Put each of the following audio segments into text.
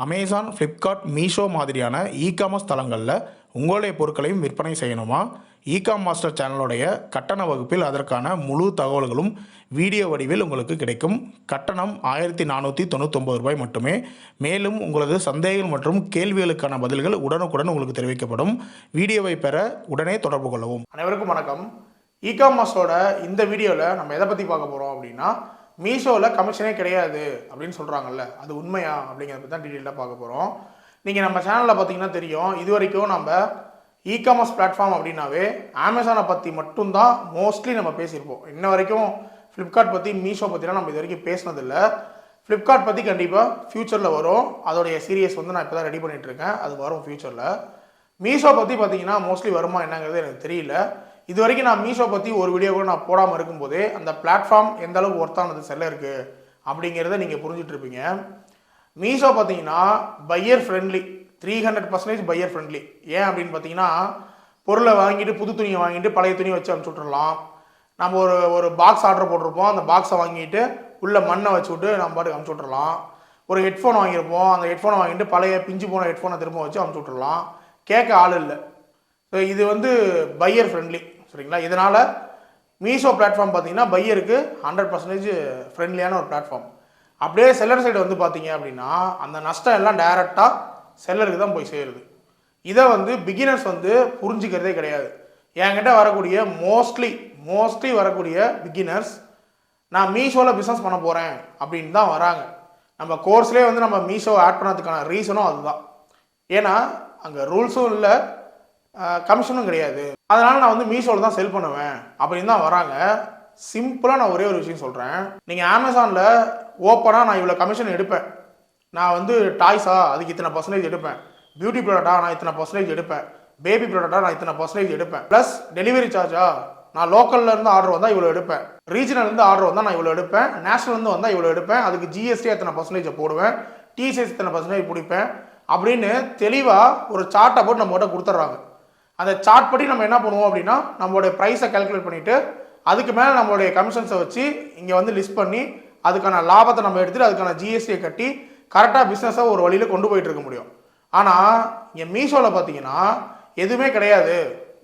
Amazon, Flipkart, Meesho மாதிரியான e-commerce தளங்களில் உங்களுடைய பொருட்களையும் விற்பனை செய்யணுமா? இகாம் மாஸ்டர் சேனலுடைய கட்டண வகுப்பில் அதற்கான முழு தகவல்களும் வீடியோ வடிவில் உங்களுக்கு கிடைக்கும். கட்டணம் ரூ. 1499 மட்டுமே. மேலும் உங்களது சந்தேகங்கள் மற்றும் கேள்விகளுக்கான பதில்கள் உடனுக்குடன் உங்களுக்கு தெரிவிக்கப்படும். வீடியோவை பெற உடனே தொடர்பு கொள்ளவும். அனைவருக்கும் வணக்கம். இகாமர்ஸோட இந்த வீடியோவில் நம்ம எதை பற்றி பார்க்க போகிறோம் அப்படின்னா, மீஷோவில் கமிஷனே கிடையாது அப்படின்னு சொல்கிறாங்கல்ல, அது உண்மையா அப்படிங்கிறத பற்றி தான் டீட்டெயிலாக பார்க்க போகிறோம். நீங்கள் நம்ம சேனலில் பார்த்தீங்கன்னா தெரியும், இது வரைக்கும் நம்ம இகாமர்ஸ் பிளாட்ஃபார்ம் அப்படின்னாவே அமேசானை பற்றி மட்டும்தான் மோஸ்ட்லி நம்ம பேசியிருப்போம். இன்ன வரைக்கும் ஃப்ளிப்கார்ட் பற்றி, மீஷோ பற்றிலாம் நம்ம இது வரைக்கும் பேசினதில்லை. ஃப்ளிப்கார்ட் பற்றி கண்டிப்பாக ஃப்யூச்சரில் வரும். அதோடைய சீரியஸ் நான் இப்போ தான் ரெடி பண்ணிகிட்ருக்கேன், அது வரும் ஃப்யூச்சரில். மீஷோ பற்றி பார்த்தீங்கன்னா மோஸ்ட்லி வருமா என்னங்கிறது எனக்கு தெரியல. இது வரைக்கும் நான் மீஷோ பற்றி ஒரு வீடியோ கூட நான் போடாமல் இருக்கும்போதே அந்த பிளாட்ஃபார்ம் எந்த அளவுக்கு ஒர்த்தானது செல்லருக்கு அப்படிங்கிறத நீங்கள் புரிஞ்சிட்ருப்பீங்க. மீஷோ பார்த்தீங்கன்னா பையர் ஃப்ரெண்ட்லி, 300% பையர் ஃப்ரெண்ட்லி. ஏன் அப்படின்னு பார்த்தீங்கன்னா, பொருளை வாங்கிட்டு புது துணியை வாங்கிட்டு பழைய துணியை வச்சு அனுப்பிச்சி விட்றலாம். நம்ம ஒரு பாக்ஸ் ஆர்டர் போட்டிருப்போம், அந்த பாக்ஸை வாங்கிட்டு உள்ள மண்ணை வச்சு விட்டு நம்ம பாட்டுக்கு அனுப்பிச்சி விட்றலாம். ஒரு ஹெட்ஃபோன் வாங்கியிருப்போம், அந்த ஹெட்ஃபோனை வாங்கிட்டு பழைய பிஞ்சு போன ஹெட்ஃபோனை திரும்ப வச்சு அனுப்பிச்சி விட்றலாம். கேட்க ஆள் இல்லை. ஸோ இது பையர் ஃப்ரெண்ட்லி, சரிங்களா? இதனால் மீஷோ பிளாட்ஃபார்ம் பார்த்தீங்கன்னா பையருக்கு 100% ஃப்ரெண்ட்லியான ஒரு பிளாட்ஃபார்ம். அப்படியே செல்லர் சைடு பார்த்தீங்க அப்படின்னா அந்த நஷ்டம் எல்லாம் டைரெக்டாக செல்லருக்கு தான் போய் சேருது. இதை பிகினர்ஸ் புரிஞ்சுக்கிறதே கிடையாது. என்கிட்ட வரக்கூடிய மோஸ்ட்லி வரக்கூடிய பிகினர்ஸ், நான் மீஷோவில் பிஸ்னஸ் பண்ண போகிறேன் அப்படின்னு தான் வராங்க. நம்ம கோர்ஸ்லேயே நம்ம மீஷோ ஆட் பண்ணதுக்கான ரீசனும் அதுதான். ஏன்னா அங்கே ரூல்ஸும் இல்லை, கமிஷனும் கிடையாது. அதனால் நான் மீஷோவில் தான் செல் பண்ணுவேன் அப்படின்னு தான் வராங்க. சிம்பிளாக நான் ஒரே ஒரு விஷயம் சொல்கிறேன். நீங்கள் அமேசானில் ஓப்பனாக நான் இவ்வளோ கமிஷன் எடுப்பேன், நான் டாய்ஸா அதுக்கு இத்தனை % எடுப்பேன், பியூட்டி ப்ராடக்டா நான் இத்தனை % எடுப்பேன், பேபி ப்ராடக்டா நான் இத்தனை % எடுப்பேன், ப்ளஸ் டெலிவரி சார்ஜா நான் லோக்கல்லேருந்து ஆர்டர் வந்தால் இவ்வளோ எடுப்பேன், ரீஜனல்லேருந்து ஆர்டர் வந்தால் நான் இவ்வளோ எடுப்பேன், நேஷனல்லேருந்து வந்தால் இவ்வளோ எடுப்பேன், அதுக்கு ஜிஎஸ்டி எத்தனை % போடுவேன், டிசிஎஸ் இத்தனை % பிடிப்பேன் அப்படின்னு தெளிவாக ஒரு சார்ட்டை போட்டு நம்மகிட்ட கொடுத்துட்றாங்க. அந்த சார்ட் படி நம்ம என்ன பண்ணுவோம் அப்படின்னா, நம்மளுடைய ப்ரைஸை கால்குலேட் பண்ணிவிட்டு அதுக்கு மேலே நம்மளுடைய கமிஷன்ஸை வச்சு இங்கே லிஸ்ட் பண்ணி அதுக்கான லாபத்தை நம்ம எடுத்துகிட்டு அதுக்கான ஜிஎஸ்டியை கட்டி கரெக்டாக பிஸ்னஸை ஒரு வழியில் கொண்டு போயிட்டு இருக்க முடியும். ஆனால் இங்கே மீஷோவில் பார்த்தீங்கன்னா எதுவுமே கிடையாது,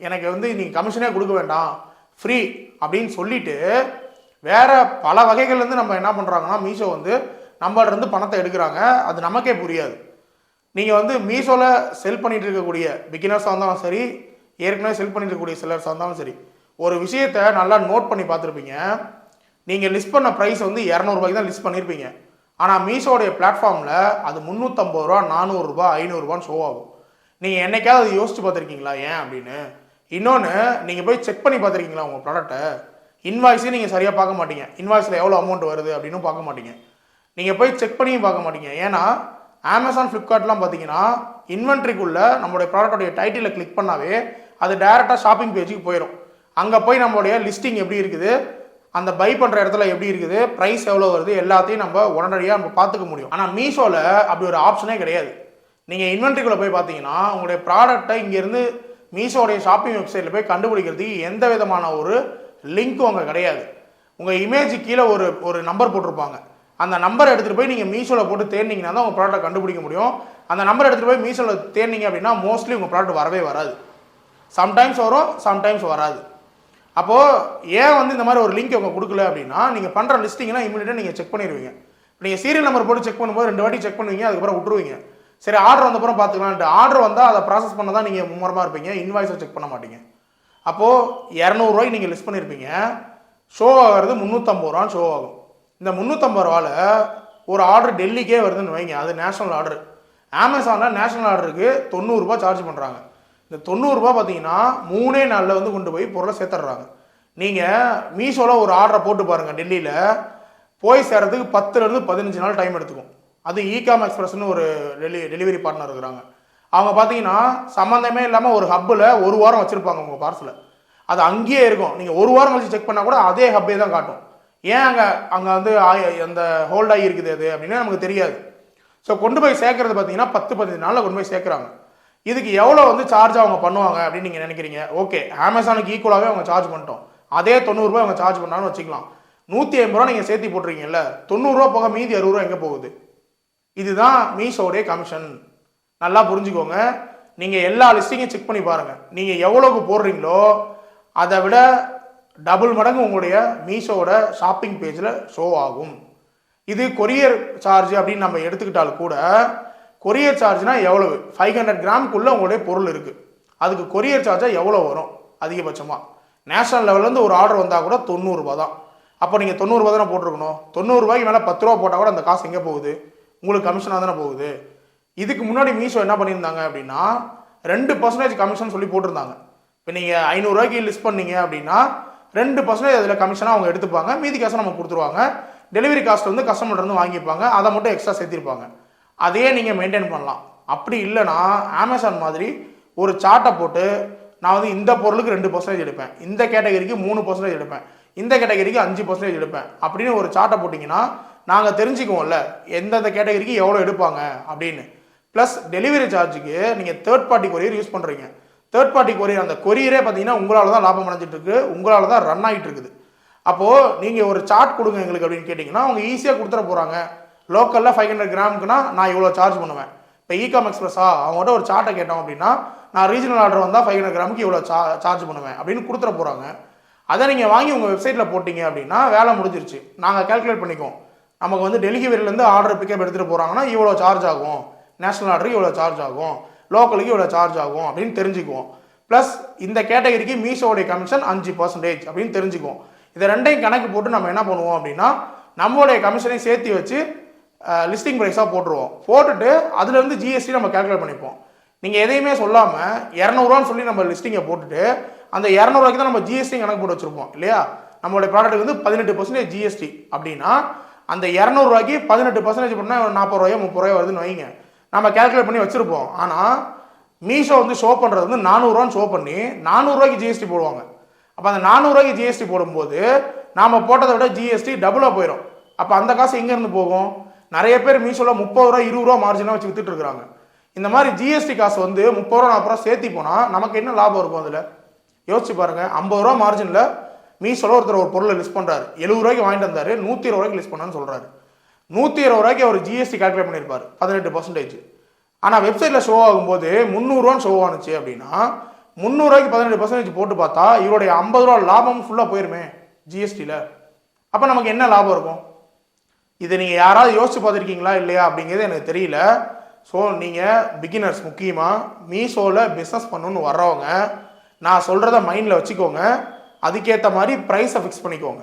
எனக்கு நீங்கள் கமிஷனே கொடுக்க வேண்டாம், ஃப்ரீ அப்படின்னு சொல்லிட்டு வேறு பல வகைகள்லேருந்து நம்ம என்ன பண்ணுறாங்கன்னா, மீஷோ நம்மள்ட்ட பணத்தை எடுக்கிறாங்க. அது நமக்கே புரியாது. நீங்கள் மீஷோவில் செல் பண்ணிகிட்டு இருக்கக்கூடிய பிகினர்ஸாக இருந்தாலும் சரி, ஏற்கனவே செல் பண்ணிட்டு இருக்கக்கூடிய செல்லர்ஸாக இருந்தாலும் சரி, ஒரு விஷயத்தை நல்லா நோட் பண்ணி பார்த்துருப்பீங்க. நீங்கள் லிஸ்ட் பண்ண ப்ரைஸ் 200 ரூபாய்க்கு தான் லிஸ்ட் பண்ணியிருப்பீங்க. ஆனால் மீஷோடைய பிளாட்ஃபார்மில் அது 350 ரூபா, 400 ரூபா, 500 ரூபான்னு ஷோ ஆகும். நீங்கள் என்னைக்காவது அது யோசிச்சு பார்த்துருக்கீங்களா ஏன் அப்படின்னு? இன்னொன்று, நீங்கள் போய் செக் பண்ணி பார்த்துருக்கீங்களா உங்கள் ப்ராடக்ட்டை? இன்வாய்ஸையும் நீங்கள் சரியாக பார்க்க மாட்டீங்க, இன்வாய்ஸில் எவ்வளோ அமௌண்ட் வருது அப்படின்னு பார்க்க மாட்டீங்க. நீங்கள் போய் செக் பண்ணியும் பார்க்க மாட்டீங்க. ஏன்னா அமேசான், ஃப்ளிப்கார்ட்லாம் பார்த்தீங்கன்னா இன்வென்ட்ரிக்குள்ளே நம்மளுடைய ப்ராடக்டோடைய டைட்டிலை கிளிக் பண்ணாவே அது டைரெக்டாக ஷாப்பிங் பேஜுக்கு போயிடும். அங்கே போய் நம்மளுடைய லிஸ்டிங் எப்படி இருக்குது, அந்த பை பண்ணுற இடத்துல எப்படி இருக்குது, ப்ரைஸ் எவ்வளோ வருது, எல்லாத்தையும் நம்ம உடனடியாக நம்ம பார்த்துக்க முடியும். ஆனால் மீஷோவில் அப்படி ஒரு ஆப்ஷனே கிடையாது. நீங்கள் இன்வென்ட்ரிக்குள்ளே போய் பார்த்தீங்கன்னா உங்களுடைய ப்ராடக்டை இங்கேருந்து மீஷோடைய ஷாப்பிங் வெப்சைட்டில் போய் கண்டுபிடிக்கிறதுக்கு எந்த விதமான ஒரு லிங்க்கும் அங்கே கிடையாது. உங்கள் இமேஜ் கீழே ஒரு நம்பர் போட்டிருப்பாங்க. அந்த நம்பரை எடுத்துகிட்டு போய் நீங்கள் மீஷோவில் போட்டு தேர்னிங்கன்னா தான் உங்கள் ப்ராடக்ட்டை கண்டுபிடிக்க முடியும். அந்த நம்பரை எடுத்துகிட்டு போய் மீஷோவில் தேர்னிங்க அப்படின்னா மோஸ்ட்லி உங்கள் ப்ராடக்ட் வரவே வராது. சம்டைம்ஸ் வரும், சம்டைம்ஸ் வராது. அப்போது ஏன் இந்த மாதிரி ஒரு லிங்க் அவங்க கொடுக்கல அப்படின்னா, நீங்கள் பண்ணுற லிஸ்டிங்லாம் இமீடியட்டாக நீங்கள் செக் பண்ணிடுவீங்க. நீங்கள் சீரியல் நம்பர் போட்டு செக் பண்ணும்போது 2 வாட்டி செக் பண்ணுவீங்க, அதுக்கப்புறம் விட்டுருவீங்க. சரி, ஆர்டர் வந்தப்புறம் பார்த்துக்கலான்ட்டு ஆர்டர் வந்தால் அதை ப்ராசஸ் பண்ண தான் நீங்கள் மும்முரமாக இருப்பீங்க, இன்வாய்ஸை செக் பண்ண மாட்டீங்க. அப்போது 200 ரூபாய்க்கு நீங்கள் லிஸ்ட் பண்ணியிருப்பீங்க, ஷோ ஆகிறது 350 ரூபான்னு ஷோ ஆகும். இந்த 350 ரூபாவில் ஒரு ஆர்டர் டெல்லிக்கே வருதுன்னு வைங்க, அது நேஷனல் ஆர்டர். அமேசானில் நேஷனல் ஆர்டருக்கு 90 ரூபா சார்ஜ் பண்ணுறாங்க. இந்த 90 ரூபா பார்த்தீங்கன்னா 3 நாளில் கொண்டு போய் பொருளை சேர்த்துடுறாங்க. நீங்கள் மீஷோவில் ஒரு ஆர்டரை போட்டு பாருங்கள், டெல்லியில் போய் சேர்றதுக்கு 10லேருந்து 15 நாள் டைம் எடுத்துக்கும். அது ecom எக்ஸ்பிரஸ்னு ஒரு டெலிவரி பார்ட்னர் இருக்கிறாங்க. அவங்க பார்த்தீங்கன்னா சம்மந்தமே இல்லாமல் ஒரு ஹப்பில் 1 வாரம் வச்சுருப்பாங்க உங்கள் பார்சலை. அது அங்கேயே இருக்கும். நீங்கள் 1 வாரம் கழிச்சு செக் பண்ணால் கூட அதே ஹப்பே தான் காட்டும். ஏன் அங்கே அந்த ஹோல்ட் ஆகி இருக்குது அது அப்படின்னா நமக்கு தெரியாது. ஸோ கொண்டு போய் சேர்க்கறது பார்த்தீங்கன்னா 10-15 நாளில் கொண்டு போய் சேர்க்குறாங்க. இதுக்கு எவ்வளோ சார்ஜ் அவங்க பண்ணுவாங்க அப்படின்னு நீங்கள் நினைக்கிறீங்க? ஓகே, அமேசானுக்கு ஈக்குவலாகவே அவங்க சார்ஜ் பண்ணிட்டோம், அதே 90 ரூபாய் அவங்க சார்ஜ் பண்ணான்னு வச்சுக்கலாம். 150 ரூபா நீங்கள் சேர்த்து போட்டுருக்கீங்கல்ல, 90 ரூபா போக மீதி 60 ரூபா எங்கே போகுது? இதுதான் மீஷோடைய கமிஷன். நல்லா புரிஞ்சுக்கோங்க. நீங்கள் எல்லா லிஸ்டிங்கையும் செக் பண்ணி பாருங்கள். நீங்கள் எவ்வளோக்கு போடுறீங்களோ அதை விட டபுள் மடங்கு உங்களுடைய மீஷோவோட ஷாப்பிங் பேஜில் ஷோ ஆகும். இது கொரியர் சார்ஜ் அப்படின்னு நம்ம எடுத்துக்கிட்டாலும் கூட கொரியர் சார்ஜ்னா எவ்வளவு 500 கிராமுக்குள்ளே உங்களுடைய பொருள் இருக்குது, அதுக்கு கொரியர் சார்ஜாக எவ்வளோ வரும் அதிகபட்சமாக? நேஷனல் லெவல்லேருந்து ஒரு ஆர்டர் வந்தால் கூட 90 ரூபா தான். அப்போ நீங்கள் 90 ரூபா தானே போட்டிருக்கணும். 90 ரூபாய்க்கு மேலே 10 ரூபா போட்டால் கூட அந்த காசு எங்கே போகுது? உங்களுக்கு கமிஷனாக தானே போகுது. இதுக்கு முன்னாடி மீஷோ என்ன பண்ணியிருந்தாங்க அப்படின்னா 2% கமிஷன் சொல்லி போட்டிருந்தாங்க. இப்போ நீங்கள் 500 ரூபாய்க்கு லிஸ்ட் பண்ணீங்க அப்படின்னா 2% அதில் கமிஷனாக அவங்க எடுத்துப்பாங்க, மீதி காசை நம்ம கொடுத்துருவாங்க. டெலிவரி காஸ்ட் வந்து கஸ்டமர்லேருந்து வாங்கிப்பாங்க, அதை மட்டும் எக்ஸ்ட்ரா சேர்த்திருப்பாங்க. அதையே நீங்கள் மெயின்டைன் பண்ணலாம். அப்படி இல்லைனா அமேசான் மாதிரி ஒரு சார்ட்டை போட்டு நான் வந்து இந்த பொருளுக்கு 2% எடுப்பேன், இந்த கேட்டகரிக்கு 3% எடுப்பேன், இந்த கேட்டகரிக்கு 5% எடுப்பேன் அப்படின்னு ஒரு சார்ட்டை போட்டிங்கன்னா நாங்கள் தெரிஞ்சுக்குவோம்ல எந்தெந்த கேட்டகரிக்கு எவ்வளோ எடுப்பாங்க அப்படின்னு. ப்ளஸ் டெலிவரி சார்ஜுக்கு நீங்கள் தேர்ட் பார்ட்டி கொரியர் யூஸ் பண்ணுறீங்க. தேர்ட் பார்ட்டி கொரியர் அந்த கொரியரே பார்த்தீங்கன்னா உங்களால் தான் லாபம் அடைஞ்சிட்டு இருக்கு, உங்களால் தான் ரன் ஆகிட்டு இருக்குது. அப்போது நீங்கள் ஒரு சார்ட் கொடுங்க எங்களுக்கு அப்படின்னு கேட்டிங்கன்னா அவங்க ஈஸியாக கொடுத்துட போகிறாங்க. லோக்கலில் 500 கிராமுக்குனா நான் இவ்வளோ சார்ஜ் பண்ணுவேன். இப்போ ecom எக்ஸ்பிரஸா அவங்கள்ட்ட ஒரு சார்ட்டை கேட்டோம் அப்படின்னா நான் ரீஜனல் ஆர்டர் வந்தால் 500 கிராமுக்கு இவ்வளோ சார்ஜ் பண்ணுவேன் அப்படின்னு கொடுத்துட போகிறாங்க. அதை நீங்கள் வாங்கி உங்கள் வெப்சைட்டில் போட்டிங்க அப்படின்னா வேலை முடிஞ்சிருச்சு. நாங்கள் கேல்குலேட் பண்ணிக்குவோம். நமக்கு வந்து டெலிவரியிலேருந்து ஆர்டர் பிக்கப் எடுத்துகிட்டு போகிறாங்கன்னா இவ்வளோ சார்ஜ் ஆகும், நேஷனல் ஆர்டருக்கு இவ்வளோ சார்ஜ் ஆகும், லோக்கலுக்கு இவ்வளோ சார்ஜ் ஆகும் அப்படின்னு தெரிஞ்சுக்குவோம். ப்ளஸ் இந்த கேட்டகரிக்கு மீஷோடைய கமிஷன் 5% அப்படின்னு தெரிஞ்சுக்குவோம். இதை ரெண்டையும் கணக்கு போட்டு நம்ம என்ன பண்ணுவோம் அப்படின்னா நம்மளுடைய கமிஷனையும் சேர்த்து வச்சு லிஸ்டிங் ப்ரைஸாக போட்டுருவோம். போட்டுட்டு அதுலேருந்து ஜிஎஸ்டி நம்ம கேல்குலேட் பண்ணிப்போம். நீங்கள் எதையுமே சொல்லாமல் 200 சொல்லி நம்ம லிஸ்டிங்கை போட்டுட்டு அந்த 200 ரூபாய்க்கு தான் நம்ம ஜிஎஸ்டி கணக்கு போட்டு வச்சுருப்போம் இல்லையா. நம்மளுடைய ப்ராடக்ட்டுக்கு வந்து 18% ஜிஎஸ்டி அப்படின்னா அந்த 200 ரூபாய்க்கு 18% பண்ணால் 40 ரூபாயோ 30 ரூபாயோ வருதுன்னு வைங்க. நம்ம கேல்குலேட் பண்ணி வச்சுருப்போம். ஆனால் மீஷோ வந்து ஷோ பண்ணுறது வந்து 400 ரூபான்னு ஷோ பண்ணி 400 ரூபாய்க்கு ஜிஎஸ்டி போடுவாங்க. அப்போ அந்த 400 ரூபாய்க்கு ஜிஎஸ்டி போடும்போது நாம் போட்டதை விட ஜிஎஸ்டி டபுளாக போயிடும். அப்போ அந்த காசு எங்கேருந்து போகும்? நிறைய பேர் மீஷோவில் 30 ரூபா 20 ரூபா மார்ஜினாக வச்சு வித்துட்டு இருக்கிறாங்க. இந்த மாதிரி ஜிஎஸ்டி காசு வந்து 30 ரூபா 40 ரூபா சேர்த்தி போனால் நமக்கு என்ன லாபம் இருக்கும்? அதில் யோசிச்சு பாருங்கள். 50 ரூபா மார்ஜினில் மீஷோவில் ஒருத்தர் ஒரு பொருளை லிஸ்ட் பண்ணுறாரு, 70 ரூபாய்க்கு வாங்கிட்டு வந்தார், 120 ரூபாய்க்கு லிஸ்ட் பண்ணான்னு சொல்கிறாரு. 120 ரூபாய்க்கு அவர் ஜிஎஸ்டி கால்குலேட் பண்ணியிருப்பார் 18%. ஆனால் வெப்சைட்டில் ஷோ ஆகும்போது 300 ரூபான்னு ஷோ ஆனிச்சு அப்படின்னா 300 ரூபாய்க்கு 18% போட்டு பார்த்தா இவருடைய 50 ரூபா லாபம் ஃபுல்லாக போயிருமே ஜிஎஸ்டியில். அப்போ நமக்கு என்ன லாபம் இருக்கும்? இதை நீங்கள் யாராவது யோசிச்சு பார்த்துருக்கீங்களா இல்லையா அப்படிங்கிறது எனக்கு தெரியல. ஸோ நீங்கள் பிகினர்ஸ் முக்கியமாக மீஷோவில் பிஸ்னஸ் பண்ணணுன்னு வர்றவங்க நான் சொல்கிறத மைண்டில் வச்சுக்கோங்க. அதுக்கேற்ற மாதிரி ப்ரைஸை ஃபிக்ஸ் பண்ணிக்கோங்க.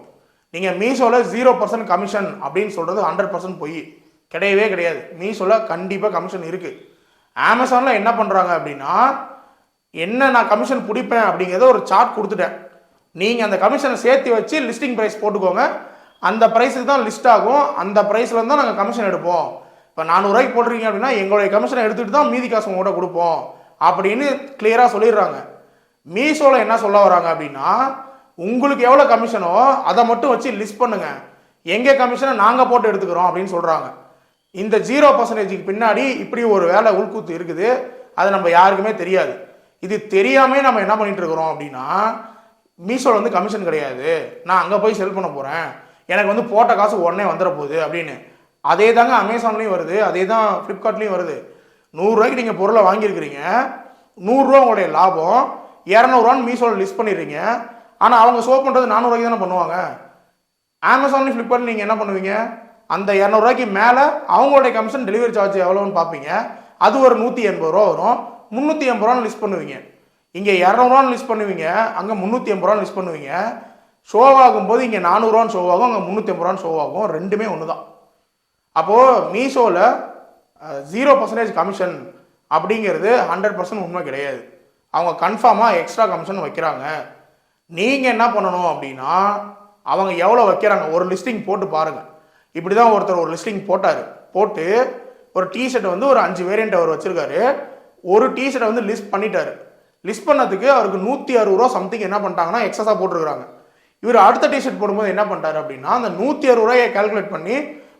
நீங்கள் மீஷோவில் 0% கமிஷன் அப்படின்னு சொல்கிறது 100% போய் கிடையவே கிடையாது. மீஷோவில் கண்டிப்பாக கமிஷன் இருக்குது. அமேசானில் என்ன பண்ணுறாங்க அப்படின்னா என்ன நான் கமிஷன் பிடிப்பேன் அப்படிங்கிறத ஒரு சார்ட் கொடுத்துட்டேன். நீங்கள் அந்த கமிஷனை சேர்த்து வச்சு லிஸ்டிங் ப்ரைஸ் போட்டுக்கோங்க. அந்த ப்ரைஸுக்கு தான் லிஸ்ட் ஆகும், அந்த ப்ரைஸில் தான் நாங்கள் கமிஷன் எடுப்போம். இப்போ 400 ரூபாய்க்கு போடுறீங்க அப்படின்னா எங்களுடைய கமிஷனை எடுத்துகிட்டு தான் மீதி காசு உங்கள்கிட்ட கொடுப்போம் அப்படின்னு கிளியராக சொல்லிடுறாங்க. மீஷோவில் என்ன சொல்ல வராங்க அப்படின்னா உங்களுக்கு எவ்வளோ கமிஷனோ அதை மட்டும் வச்சு லிஸ்ட் பண்ணுங்கள், எங்கள் கமிஷனை நாங்கள் போட்டு எடுத்துக்கிறோம் அப்படின்னு சொல்கிறாங்க. இந்த 0%க்கு பின்னாடி இப்படி ஒரு வேலை உள்கூத்து இருக்குது. அது நம்ம யாருக்குமே தெரியாது. இது தெரியாமல் நம்ம என்ன பண்ணிட்டு இருக்கிறோம் அப்படின்னா மீஷோவில் வந்து கமிஷன் கிடையாது, நான் அங்கே போய் செல் பண்ண போகிறேன், எனக்கு வந்து போட்ட காசு உடனே வந்துட போகுது அப்படின்னு. அதே தாங்க அமேசான்லேயும் வருது, அதே தான் ஃப்ளிப்கார்ட்லேயும் வருது. 100 ரூபாய்க்கு நீங்கள் பொருளை வாங்கியிருக்கிறீங்க, 100 ரூபா உங்களுடைய லாபம், 200 ரூபான்னு மீஷோவில் லிஸ்ட் பண்ணிடுறீங்க. ஆனால் அவங்க ஷோ பண்ணுறது 400 ரூபாய்க்கு தானே பண்ணுவாங்க. அமேசான்லேயும் ஃப்ளிப்கார்ட்லையும் நீங்கள் என்ன பண்ணுவீங்க? அந்த 200 ரூபாய்க்கு மேலே அவங்களுடைய கமிஷன் டெலிவரி சார்ஜ் எவ்வளோன்னு பார்ப்பீங்க. அது ஒரு 180 ரூபா வரும், 380 ரூபான்னு லிஸ்ட் பண்ணுவீங்க. இங்கே 200 ரூபான்னு லிஸ்ட் பண்ணுவீங்க, அங்கே 380 ரூபான்னு லிஸ்ட் பண்ணுவீங்க. ஷோ ஆகும்போது இங்கே 400 ரூபான்னு ஷோ ஆகும், அங்கே 380 ரூபான்னு ஷோ ஆகும். ரெண்டுமே ஒன்று தான். அப்போது மீஷோவில் 0% கமிஷன் அப்படிங்கிறது 100% உண்மை கிடையாது. அவங்க கன்ஃபார்மாக எக்ஸ்ட்ரா கமிஷன் வைக்கிறாங்க. நீங்கள் என்ன பண்ணணும் அப்படின்னா அவங்க எவ்வளோ வைக்கிறாங்க ஒரு லிஸ்டிங் போட்டு பாருங்கள். இப்படி தான் ஒருத்தர் ஒரு லிஸ்டிங் போட்டார். போட்டு ஒரு டிஷர்ட் வந்து ஒரு 5 வேரியண்ட் அவர் வச்சுருக்காரு. ஒரு டிஷர்ட்டை வந்து லிஸ்ட் பண்ணிட்டாரு. லிஸ்ட் பண்ணதுக்கு அவருக்கு 160 ரூபா சம்திங் என்ன பண்ணிட்டாங்கன்னா எக்ஸஸாக போட்டுருக்காங்க. இவர் அடுத்த டிஷர்ட் போடும்போது என்ன பண்ணிட்டாரு அப்படின்னா அந்த 160 ரூபாயை கால்குலேட் பண்ணி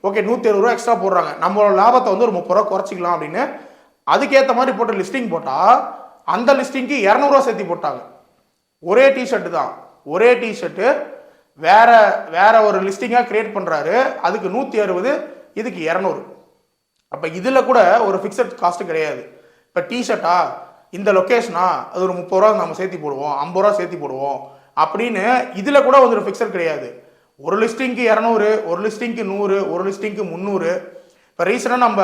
ஓகே 160 ரூபா எக்ஸ்ட்ரா போடுறாங்க, நம்மளோட லாபத்தை வந்து ஒரு 30 ரூபா குறைச்சிக்கலாம் அப்படின்னு அதுக்கேற்ற மாதிரி போட்டு லிஸ்டிங் போட்டால் அந்த லிஸ்டிங்க்கு 200 ரூபா சேர்த்து போட்டாங்க. ஒரே டிஷர்ட்டு தான், ஒரே டிஷர்ட்டு வேற ஒரு லிஸ்டிங்காக கிரியேட் பண்ணுறாரு. அதுக்கு 160, இதுக்கு 200. அப்போ இதில் கூட ஒரு ஃபிக்ஸட் காஸ்ட்டு கிடையாது. இப்போ டிஷர்ட்டா இந்த லொக்கேஷனா அது ஒரு 30 ரூபா நம்ம சேர்த்தி போடுவோம், 50 ரூபா சேர்த்தி போடுவோம் அப்படின்னு இதில் கூட ஒரு ஃபிக்ஸட் கிடையாது. ஒரு லிஸ்டிங்க்கு 200, ஒரு லிஸ்டிங்க்கு 100, ஒரு லிஸ்டிங்க்கு 300. இப்போ ரீசெண்டாக நம்ம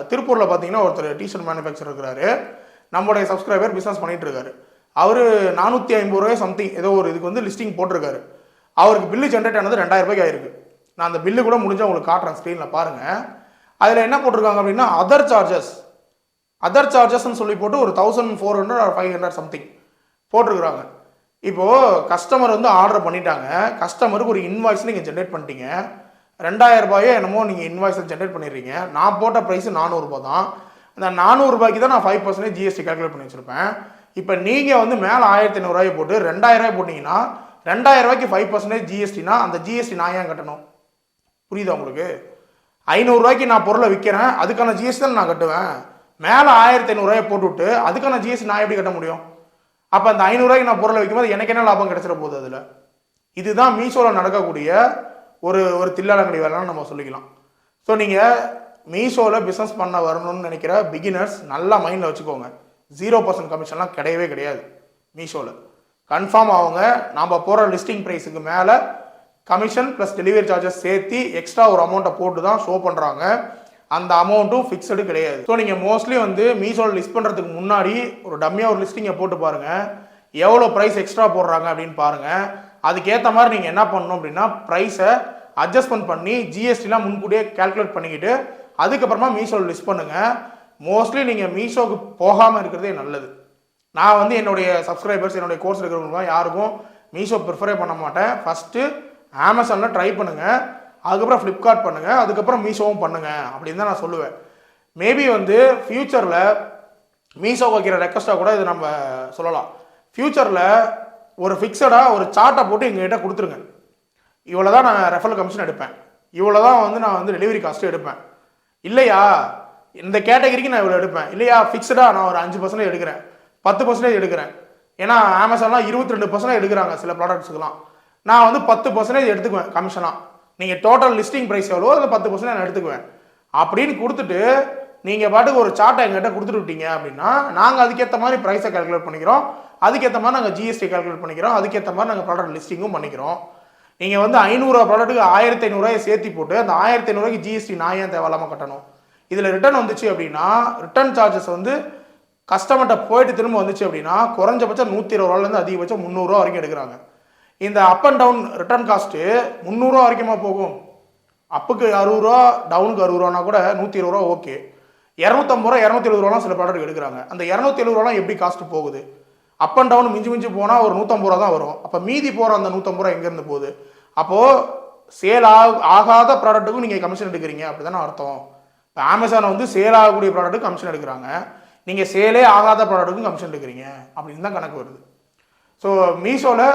திருப்பூரில் பார்த்தீங்கன்னா ஒருத்தர் டிஷர்ட் மேனுஃபேக்சர் இருக்கிறாரு, நம்மளுடைய சப்ஸ்கிரைபர் பிஸ்னஸ் பண்ணிட்டு இருக்காரு. அவர் 450 ரூபாய் சம்திங் ஏதோ ஒரு இதுக்கு வந்து லிஸ்டிங் போட்டிருக்காரு. அவருக்கு பில்லு ஜென்ரேட் ஆனது 2000 ரூபாய்க்கு ஆயிருக்கு. நான் அந்த பில்லு கூட முடிஞ்சால் உங்களுக்கு காட்டுறேன், ஸ்க்ரீனில் பாருங்கள். அதில் என்ன போட்டிருக்காங்க அப்படின்னா அதர் சார்ஜஸ்ன்னு சொல்லி போட்டு ஒரு 1400 or 500 சம்திங் போட்டிருக்கிறாங்க. இப்போது கஸ்டமர் வந்து ஆர்டர் பண்ணிட்டாங்க, கஸ்டமருக்கு ஒரு இன்வாய்ஸ் நீங்கள் ஜென்ரேட் பண்ணிட்டீங்க, 2000 ரூபாயோ என்னமோ நீங்கள் இன்வாய்ஸை ஜென்ரேட் பண்ணிடுறீங்க. நான் போட்ட ப்ரைஸ் 400 ரூபாய் தான். அந்த 400 ரூபாய்க்கு தான் நான் 5% ஜிஎஸ்டி கால்குலேட் பண்ணி வச்சுருப்பேன். இப்போ நீங்கள் வந்து மேலே 1500 ரூபாய் போட்டு 2000 ரூபாய் போட்டிங்கன்னா 2000 ரூபாய்க்கு 5% ஜிஎஸ்டினா அந்த ஜிஎஸ்டி நான் ஏன் கட்டணும்? புரியுதா உங்களுக்கு? 500 ரூபாய்க்கு நான் பொருளை விற்கிறேன், அதுக்கான ஜிஎஸ்டி தான் நான் கட்டுவேன். மேலே 1500 ரூபாயை போட்டுவிட்டு அதுக்கான ஜிஎஸ்டி நான் எப்படி கட்ட முடியும்? அப்போ அந்த 500 ரூபாய்க்கு நான் பொருளை விற்கும்போது எனக்கு என்ன லாபம் கிடைச்சிட போகுது அதில்? இதுதான் மீஷோவில் நடக்கக்கூடிய ஒரு தில்லாலங்கடி வேலைன்னு நம்ம சொல்லிக்கலாம். ஸோ நீங்கள் மீஷோவில் பிஸ்னஸ் பண்ண வரணும்னு நினைக்கிற பிகினர்ஸ் நல்லா மைண்டில் வச்சுக்கோங்க. 0% கமிஷன்லாம் கிடையவே கிடையாது மீஷோவில். கன்ஃபார்ம் அவங்க நம்ம போகிற லிஸ்டிங் ப்ரைஸுக்கு மேலே கமிஷன் ப்ளஸ் டெலிவரி சார்ஜஸ் சேர்த்து எக்ஸ்ட்ரா ஒரு அமௌண்ட்டை போட்டு தான் ஷோ பண்ணுறாங்க. அந்த அமௌண்ட்டும் ஃபிக்ஸடு கிடையாது. ஸோ நீங்கள் மோஸ்ட்லி வந்து மீஷோவில் லிஸ்ட் பண்ணுறதுக்கு முன்னாடி ஒரு டம்மியாக ஒரு லிஸ்டிங்கை போட்டு பாருங்கள், எவ்வளோ ப்ரைஸ் எக்ஸ்ட்ரா போடுறாங்க அப்படின்னு பாருங்கள். அதுக்கேற்ற மாதிரி நீங்கள் என்ன பண்ணணும் அப்படின்னா ப்ரைஸை அட்ஜஸ்ட்மெண்ட் பண்ணி ஜிஎஸ்டிலாம் முன்கூட்டியே கால்குலேட் பண்ணிக்கிட்டு அதுக்கப்புறமா மீஷோவில் லிஸ்ட் பண்ணுங்கள். மோஸ்ட்லி நீங்கள் மீஷோவுக்கு போகாமல் இருக்கிறதே நல்லது. நான் வந்து என்னுடைய சப்ஸ்கிரைபர்ஸ் என்னுடைய கோர்ஸ் இருக்கிறவங்களுக்குலாம் யாருக்கும் மீஷோ ப்ரிஃபரே பண்ண மாட்டேன். ஃபஸ்ட்டு அமேசானில் ட்ரை பண்ணுங்கள், அதுக்கப்புறம் ஃப்ளிப்கார்ட் பண்ணுங்கள், அதுக்கப்புறம் மீஷோவும் பண்ணுங்கள் அப்படின்னு தான் நான் சொல்லுவேன். மேபி வந்து ஃப்யூச்சரில் மீஷோ வைக்கிற ரெக்வஸ்ட்டாக கூட இது நம்ம சொல்லலாம். ஃப்யூச்சரில் ஒரு ஃபிக்ஸடாக ஒரு சார்ட்டை போட்டு எங்ககிட்ட கொடுத்துருங்க, இவ்வளோ தான் நான் ரெஃபரல் கமிஷன் எடுப்பேன், இவ்வளோ தான் வந்து நான் வந்து டெலிவரி காஸ்ட்டு எடுப்பேன், இல்லையா இந்த கேட்டகரிக்கு நான் இவ்வளோ எடுப்பேன், இல்லையா ஃபிக்ஸடாக நான் ஒரு 5% எடுக்கிறேன், 10% எடுக்கிறேன். ஏன்னா அமேசான்லாம் 22% எடுக்கிறாங்க சில ப்ராடக்ட்ஸுக்கெலாம். நான் வந்து 10% எடுத்துக்குவேன் கமிஷனாக. நீங்கள் டோட்டல் லிஸ்டிங் ப்ரைஸ் எவ்வளோ அதில் 10% நான் எடுத்துக்குவேன் அப்படின்னு கொடுத்துட்டு நீங்கள் பாட்டுக்கு ஒரு சார்ட்டை எங்கிட்ட கொடுத்துட்டு விட்டீங்க அப்படின்னா நாங்கள் அதுக்கேற்ற மாதிரி ப்ரைஸை கால்குலேட் பண்ணிக்கிறோம், அதுக்கேற்ற மாதிரி நாங்கள் ஜிஎஸ்டி கால்குலேட் பண்ணிக்கிறோம், அதுக்கேற்ற மாதிரி நாங்கள் ப்ராடக்ட் லிஸ்டிங்கும் பண்ணிக்கிறோம். நீங்கள் வந்து 500 ரூபா ப்ராடக்ட்டுக்கு 1500 ரூபாயை சேர்த்தி போட்டு அந்த 1500 ரூபாய்க்கு ஜிஎஸ்டி நான் ஏன் தேவையில்லாமல் கட்டணும்? இதில் ரிட்டர்ன் வந்துச்சு அப்படின்னா ரிட்டர்ன் சார்ஜஸ் வந்து கஸ்டமர்கிட்ட போயிட்டு திரும்ப வந்துச்சு அப்படின்னா குறைஞ்சபட்சம் 120 ரூபாலேருந்து அதிகபட்சம் 300 ரூபா வரைக்கும் எடுக்கிறாங்க. இந்த up and down return cost 300 ரூபா வரைக்குமா போகும்? அப்புக்கு 60 ரூபா, டவுனுக்கு 60 ரூபானா கூட 120 ரூபா ஓகே. 250 ரூபா 270 ரூபாலாம் சில ப்ராடக்ட் எடுக்கிறாங்க. அந்த 270 ரூபாலாம் எப்படி காஸ்ட் போகுது? அப் அண்ட் டவுன் மிஞ்சி போனால் ஒரு 150 ரூபா தான் வரும். அப்போ மீதி போகிற அந்த 150 ரூபா எங்கேருந்து போகுது? அப்போது சேல் ஆகாத ப்ராடக்ட்டுக்கும் நீங்கள் கமிஷன் எடுக்கிறீங்க அப்படி தானே அர்த்தம். இப்போ அமேசான் வந்து சேல் ஆகக்கூடிய ப்ராடக்ட்டுக்கு கமிஷன் எடுக்கிறாங்க, நீங்கள் சேலே ஆகாத ப்ராடக்ட்டுக்கும் கமிஷன் எடுக்கிறீங்க அப்படின்னு தான் கணக்கு வருது. ஸோ மீஷோவில்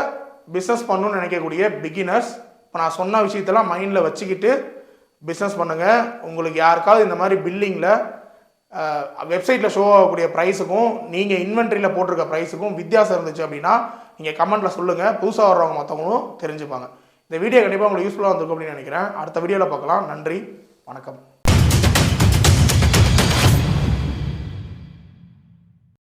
பிஸ்னஸ் பண்ணணும்னு நினைக்கக்கூடிய பிகினர்ஸ் இப்போ நான் சொன்ன விஷயத்தெல்லாம் மைண்டில் வச்சுக்கிட்டு பிஸ்னஸ் பண்ணுங்கள். உங்களுக்கு யாருக்காவது இந்த மாதிரி பில்லிங்கில் வெப்சைட்டில் ஷோ ஆகக்கூடிய ப்ரைஸுக்கும் நீங்கள் இன்வென்ட்ரியில் போட்டிருக்க ப்ரைஸுக்கும் வித்தியாசம் இருந்துச்சு அப்படின்னா நீங்கள் கமெண்ட்டில் சொல்லுங்கள், புதுசாக வர்றவங்க மற்றவங்களும் தெரிஞ்சுப்பாங்க. இந்த வீடியோ கண்டிப்பாக உங்களுக்கு யூஸ்ஃபுல்லாக வந்திருக்கும் அப்படின்னு நினைக்கிறேன். அடுத்த வீடியோவில் பார்க்கலாம். நன்றி, வணக்கம்.